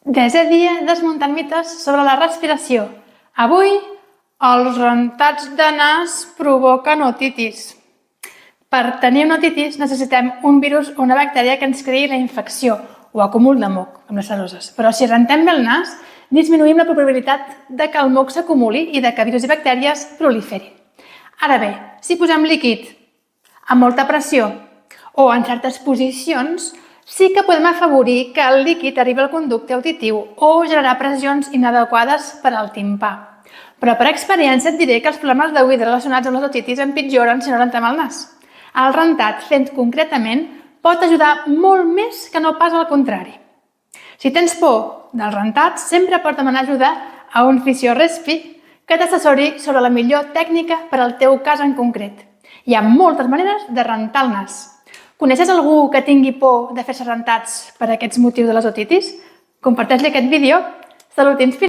Desè dia desmuntant mites sobre la respiració. Avui, els rentats de nas provoquen otitis. Per tenir una otitis necessitem un virus o una bactèria que ens creï la infecció o acúmul de moc, amb les saloses. Però si rentem bé el nas, disminuïm la probabilitat de que el moc s'acumuli i de que virus i bactèries proliferin. Ara bé, si posem líquid amb molta pressió o en certes posicions, sí que podem afavorir que el líquid arribi al conducte auditiu o generar pressions inadequades per al timpà. Però per experiència et diré que els problemes d'oïda relacionats amb les otitis empitjoren si no rentem el nas. El rentat, fent concretament, pot ajudar molt més que no pas al contrari. Si tens por dels rentats, sempre pots demanar ajuda a un fisiorespi que t'assessori sobre la millor tècnica per al teu cas en concret. Hi ha moltes maneres de rentar el nas. Coneixes algú que tingui por de fer-se rentats per aquests motius de les otitis? Comparteix-li aquest vídeo. Salut inspirador!